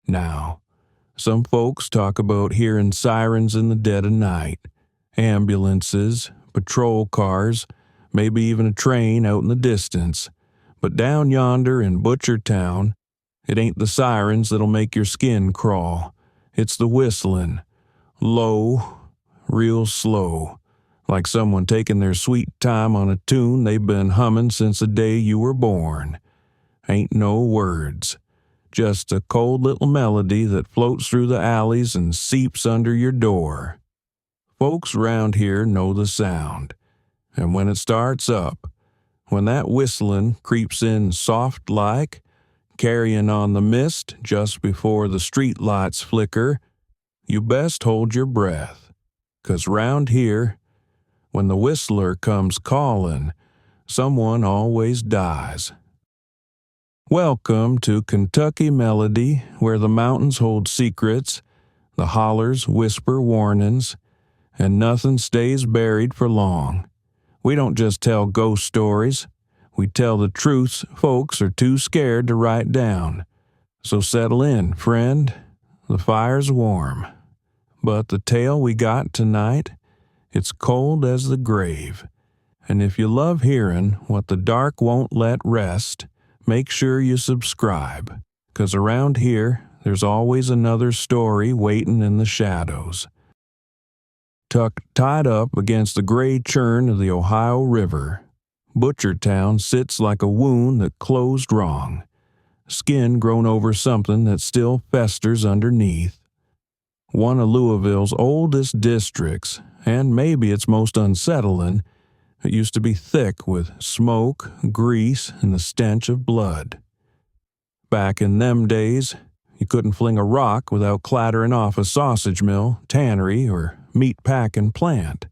Now, some folks talk about hearing sirens in the dead of night, ambulances, patrol cars, maybe even a train out in the distance. But down yonder in Butchertown, it ain't the sirens that'll make your skin crawl. It's the whistling. Low, real slow, like someone taking their sweet time on a tune they've been humming since the day you were born. Ain't no words. Just a cold little melody that floats through the alleys and seeps under your door. Folks round here know the sound, and when it starts up, when that whistling creeps in soft-like, carrying on the mist just before the street lights flicker, you best hold your breath, 'cause round here, when the whistler comes calling, someone always dies. Welcome to Kentucky Melody, where the mountains hold secrets, the hollers whisper warnings, and nothing stays buried for long. We don't just tell ghost stories, we tell the truths folks are too scared to write down. So settle in, friend, the fire's warm. But the tale we got tonight, it's cold as the grave. And if you love hearing what the dark won't let rest, make sure you subscribe, 'cause around here, there's always another story waiting in the shadows. Tucked tied up against the gray churn of the Ohio River, Butchertown sits like a wound that closed wrong, skin grown over something that still festers underneath. One of Louisville's oldest districts, and maybe its most unsettling. It used to be thick with smoke, grease, and the stench of blood. Back in them days, you couldn't fling a rock without clattering off a sausage mill, tannery, or meat-packing plant.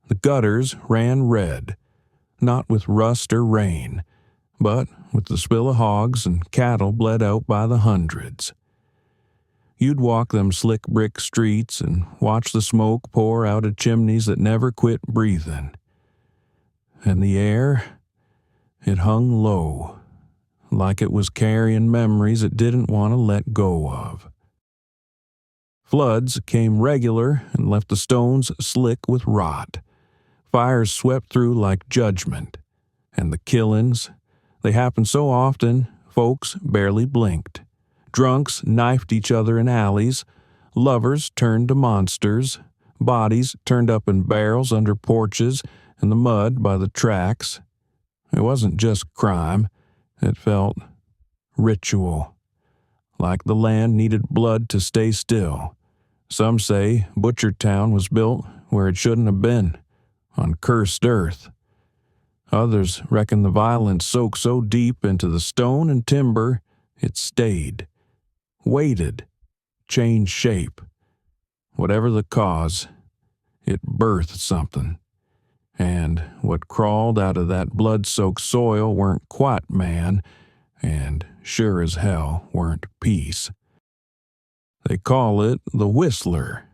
The gutters ran red, not with rust or rain, but with the spill of hogs and cattle bled out by the hundreds. You'd walk them slick brick streets and watch the smoke pour out of chimneys that never quit breathing. And the air, it hung low, like it was carrying memories it didn't want to let go of. Floods came regular and left the stones slick with rot. Fires swept through like judgment. And the killings, they happened so often, folks barely blinked. Drunks knifed each other in alleys, lovers turned to monsters, bodies turned up in barrels under porches, and the mud by the tracks. It wasn't just crime, it felt ritual, like the land needed blood to stay still. Some say Butchertown was built where it shouldn't have been, on cursed earth. Others reckon the violence soaked so deep into the stone and timber it stayed, waited, changed shape. Whatever the cause, it birthed something. And what crawled out of that blood-soaked soil weren't quite man, and sure as hell weren't peace. They call it the Whistler.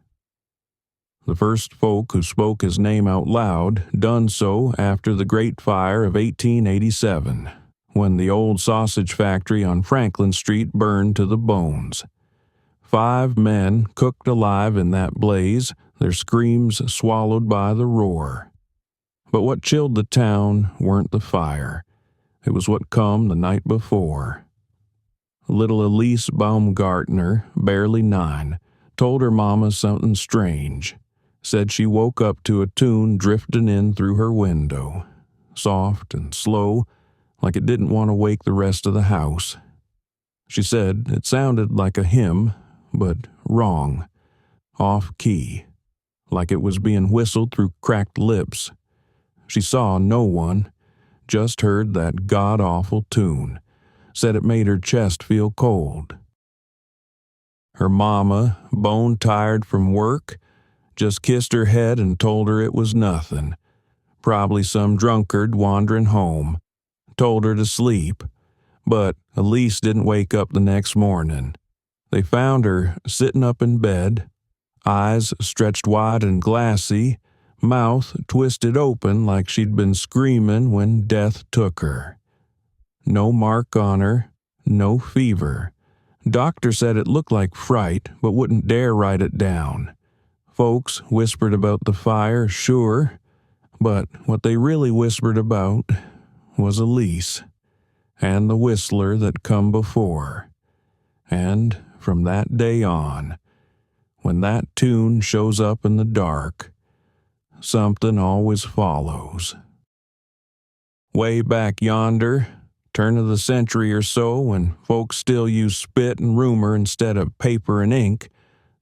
The first folk who spoke his name out loud done so after the Great Fire of 1887, when the old sausage factory on Franklin Street burned to the bones. 5 men cooked alive in that blaze, their screams swallowed by the roar. But what chilled the town weren't the fire. It was what come the night before. Little Elise Baumgartner, barely 9, told her mama something strange. Said she woke up to a tune drifting in through her window, soft and slow, like it didn't want to wake the rest of the house. She said it sounded like a hymn, but wrong, off-key, like it was being whistled through cracked lips. She saw no one, just heard that god-awful tune. Said it made her chest feel cold. Her mama, bone-tired from work, just kissed her head and told her it was nothing. Probably some drunkard wandering home. Told her to sleep. But Elise didn't wake up the next morning. They found her sitting up in bed, eyes stretched wide and glassy, mouth twisted open like she'd been screaming when death took her. No mark on her, no fever, Doctor said it looked like fright, but wouldn't dare write it down. Folks whispered about the fire, sure, but what they really whispered about was Elise and the whistler that come before. And from that day on, when that tune shows up in the dark, something always follows. Way back yonder, turn of the century or so, when folks still used spit and rumor instead of paper and ink,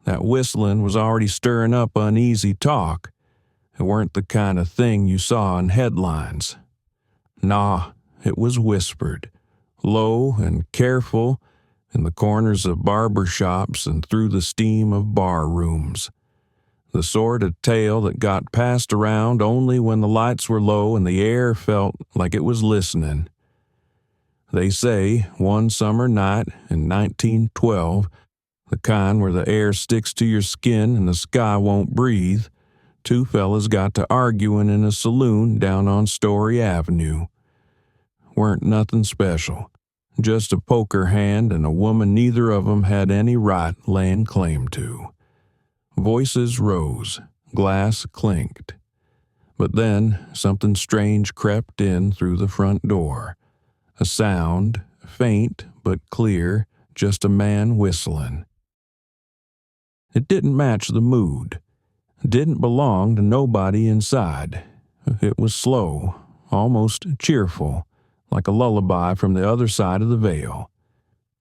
that whistling was already stirring up uneasy talk. It weren't the kind of thing you saw in headlines. Nah, it was whispered, low and careful, in the corners of barber shops and through the steam of bar rooms. The sort of tale that got passed around only when the lights were low and the air felt like it was listening. They say one summer night in 1912, the kind where the air sticks to your skin and the sky won't breathe, two fellas got to arguing in a saloon down on Story Avenue. Weren't nothing special, just a poker hand and a woman neither of 'em had any right laying claim to. Voices rose, glass clinked. But then something strange crept in through the front door. A sound, faint but clear, just a man whistling. It didn't match the mood. Didn't belong to nobody inside. It was slow, almost cheerful, like a lullaby from the other side of the veil.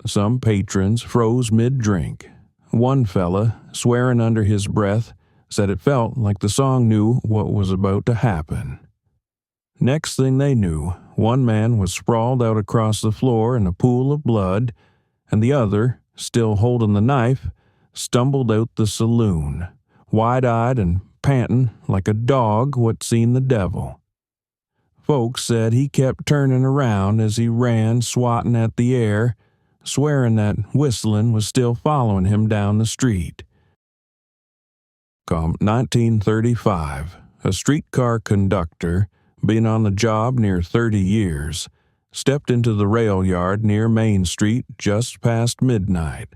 Some patrons froze mid-drink. One fella, swearing under his breath, said it felt like the song knew what was about to happen. Next thing they knew, one man was sprawled out across the floor in a pool of blood, and the other, still holding the knife, stumbled out the saloon, wide-eyed and panting like a dog what seen the devil. Folks said he kept turning around as he ran, swatting at the air, swearing that whistling was still following him down the street. Come 1935, a streetcar conductor, been on the job near 30 years, stepped into the rail yard near Main Street just past midnight.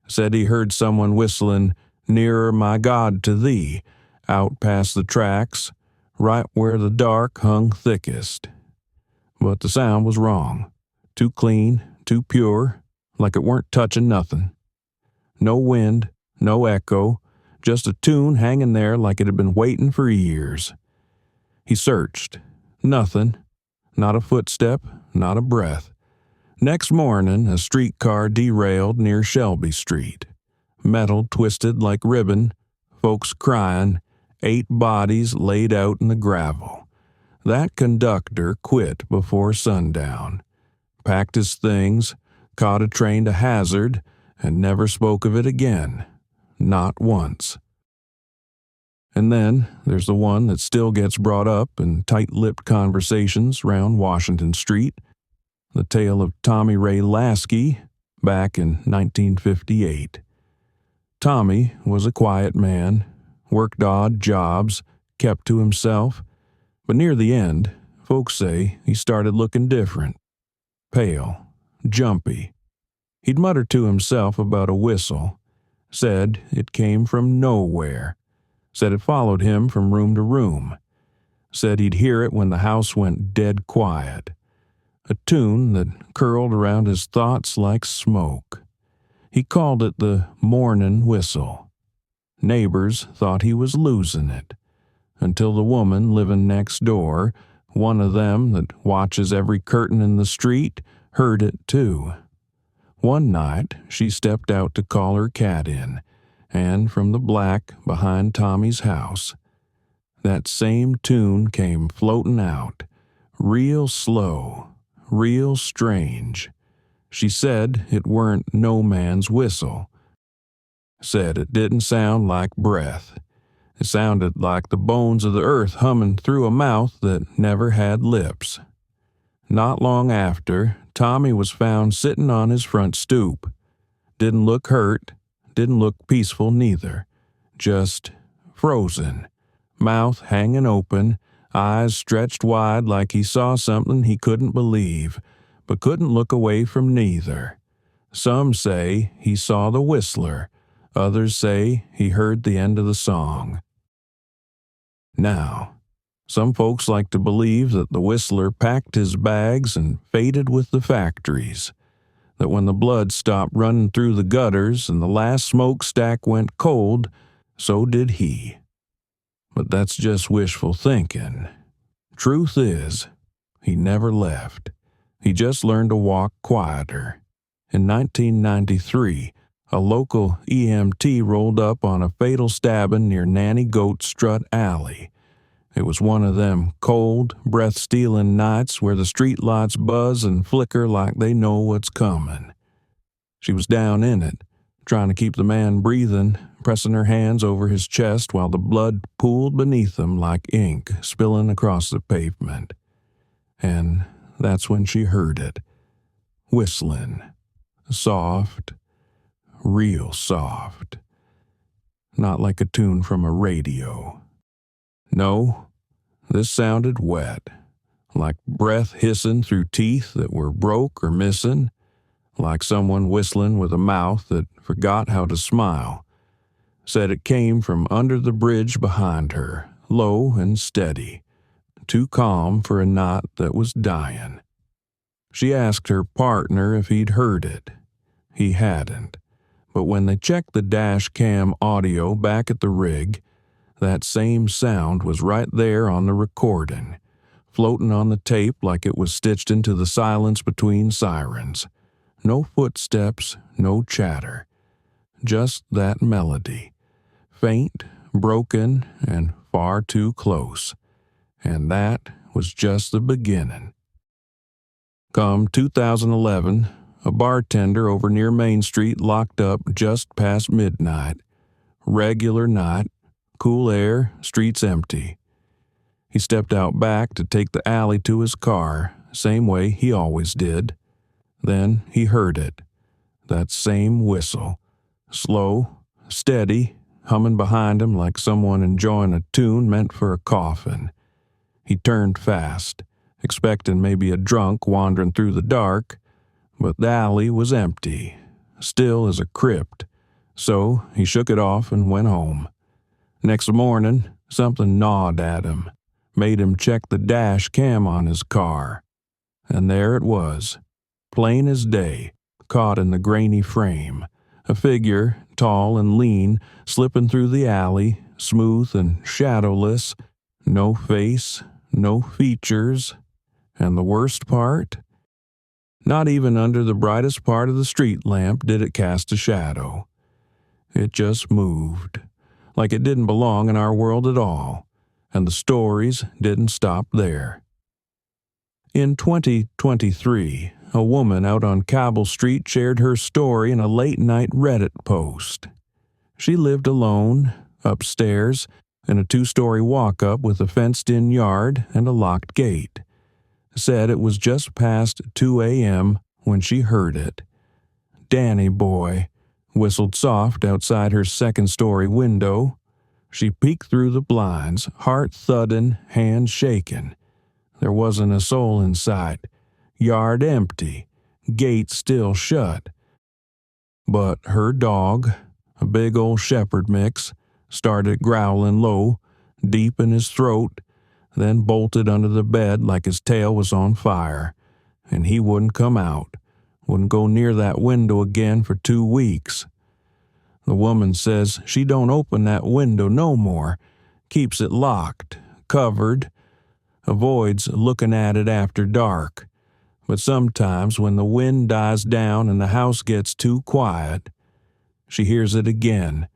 Said he heard someone whistling, "Nearer, my God, to Thee," out past the tracks, right where the dark hung thickest. But the sound was wrong. Too clean, too pure, like it weren't touching nothing. No wind, no echo, just a tune hanging there like it had been waiting for years. He searched. Nothing. Not a footstep, not a breath. Next morning, a streetcar derailed near Shelby Street. Metal twisted like ribbon, folks crying, 8 bodies laid out in the gravel. That conductor quit before sundown, packed his things, caught a train to Hazard, and never spoke of it again. Not once. And then there's the one that still gets brought up in tight-lipped conversations round Washington Street, the tale of Tommy Ray Lasky back in 1958. Tommy was a quiet man, worked odd jobs, kept to himself, but near the end, folks say he started looking different. Pale, jumpy. He'd mutter to himself about a whistle, said it came from nowhere, said it followed him from room to room, said he'd hear it when the house went dead quiet. A tune that curled around his thoughts like smoke. He called it the morning whistle. Neighbors thought he was losing it, until the woman living next door, one of them that watches every curtain in the street, heard it too. One night she stepped out to call her cat in, and from the black behind Tommy's house, that same tune came floating out, real slow, real strange. She said it weren't no man's whistle. Said it didn't sound like breath. It sounded like the bones of the earth humming through a mouth that never had lips. Not long after, Tommy was found sitting on his front stoop. Didn't look hurt, didn't look peaceful neither. Just frozen, mouth hanging open, eyes stretched wide like he saw something he couldn't believe, but couldn't look away from neither. Some say he saw the whistler, others say he heard the end of the song. Now, some folks like to believe that the whistler packed his bags and faded with the factories, that when the blood stopped running through the gutters and the last smokestack went cold, so did he. But that's just wishful thinking. Truth is, he never left. He just learned to walk quieter. In 1993, a local EMT rolled up on a fatal stabbing near Nanny Goat Strut Alley. It was one of them cold, breath-stealing nights where the streetlights buzz and flicker like they know what's coming. She was down in it, trying to keep the man breathing, pressing her hands over his chest while the blood pooled beneath him like ink spilling across the pavement. And that's when she heard it, whistling. Soft, real soft. Not like a tune from a radio. No, this sounded wet, like breath hissing through teeth that were broke or missing, like someone whistling with a mouth that forgot how to smile. Said it came from under the bridge behind her, low and steady, too calm for a night that was dying. She asked her partner if he'd heard it. He hadn't, but when they checked the dash cam audio back at the rig, that same sound was right there on the recording, floating on the tape like it was stitched into the silence between sirens. No footsteps, no chatter. Just that melody. Faint, broken, and far too close. And that was just the beginning. Come 2011, a bartender over near Main Street locked up just past midnight. Regular night, cool air, streets empty. He stepped out back to take the alley to his car, same way he always did. Then he heard it, that same whistle, slow, steady, humming behind him like someone enjoying a tune meant for a coffin. He turned fast, expecting maybe a drunk wandering through the dark, but the alley was empty, still as a crypt, so he shook it off and went home. Next morning, something gnawed at him, made him check the dash cam on his car. And there it was, plain as day, caught in the grainy frame, a figure, tall and lean, slipping through the alley, smooth and shadowless, no face, no features, and the worst part? Not even under the brightest part of the street lamp did it cast a shadow. It just moved, like it didn't belong in our world at all, and the stories didn't stop there. In 2023, a woman out on Cabell Street shared her story in a late-night Reddit post. She lived alone, upstairs, in a 2-story walk-up with a fenced-in yard and a locked gate. Said it was just past 2 a.m. when she heard it. Danny boy whistled soft outside her 2nd-story window. She peeked through the blinds, heart thudding, hands shaking. There wasn't a soul in sight. Yard empty, gate still shut. But her dog, a big old shepherd mix, started growling low, deep in his throat, then bolted under the bed like his tail was on fire, and he wouldn't come out, wouldn't go near that window again for 2 weeks. The woman says she don't open that window no more, keeps it locked, covered, avoids looking at it after dark. But sometimes when the wind dies down and the house gets too quiet, she hears it again,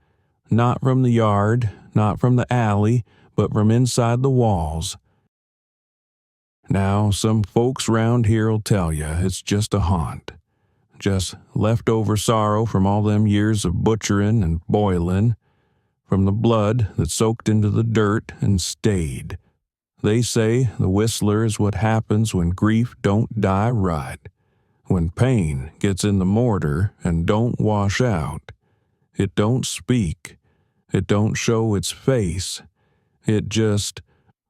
not from the yard, not from the alley, but from inside the walls. Now, some folks round here'll tell you it's just a haunt, just leftover sorrow from all them years of butchering and boiling, from the blood that soaked into the dirt and stayed. They say the whistler is what happens when grief don't die right, when pain gets in the mortar and don't wash out. It don't speak, it don't show its face, it just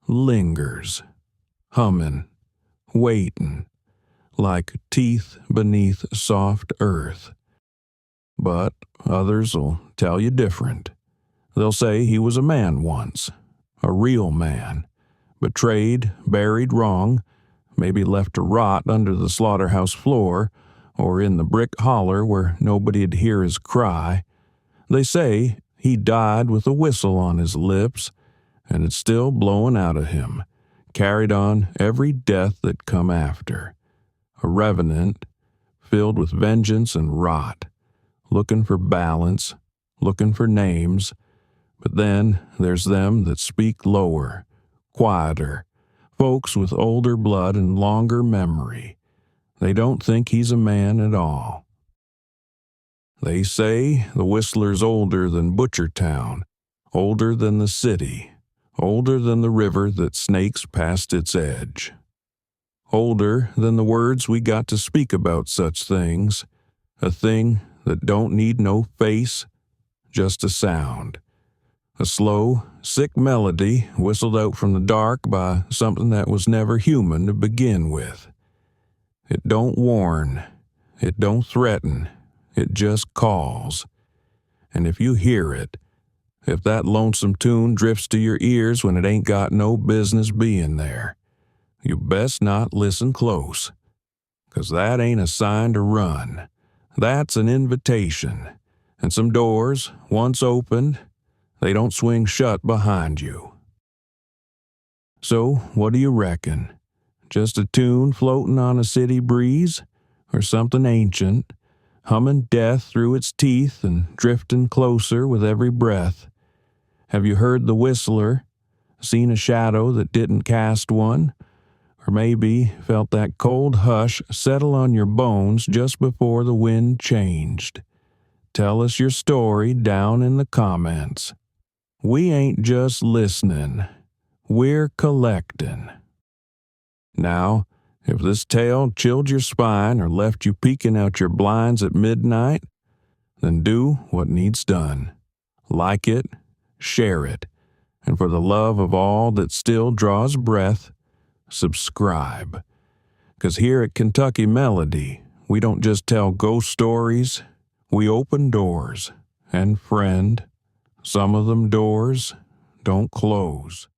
lingers, humming, waiting, like teeth beneath soft earth. but others'll tell you different. They'll say he was a man once, a real man, betrayed, buried wrong, maybe left to rot under the slaughterhouse floor or in the brick holler where nobody'd hear his cry. They say he died with a whistle on his lips, and it's still blowing out of him, carried on every death that come after. A revenant, filled with vengeance and rot, looking for balance, looking for names. But then there's them that speak lower, quieter, folks with older blood and longer memory. They don't think he's a man at all. They say the Whistler's older than Butchertown, older than the city, older than the river that snakes past its edge. Older than the words we got to speak about such things, a thing that don't need no face, just a sound. A slow, sick melody whistled out from the dark by something that was never human to begin with. It don't warn, it don't threaten, it just calls. And if you hear it, if that lonesome tune drifts to your ears when it ain't got no business being there, you best not listen close, 'cause that ain't a sign to run. That's an invitation, and some doors, once opened, they don't swing shut behind you. So, what do you reckon? Just a tune floating on a city breeze, or something ancient, humming death through its teeth and drifting closer with every breath? Have you heard the whistler, seen a shadow that didn't cast one, or maybe felt that cold hush settle on your bones just before the wind changed? Tell us your story down in the comments. We ain't just listening, we're collecting. Now, if this tale chilled your spine or left you peeking out your blinds at midnight, then do what needs done. Like it, share it, and for the love of all that still draws breath, subscribe. 'Cause here at Kentucky Melody, we don't just tell ghost stories, we open doors. And friend, some of them doors don't close.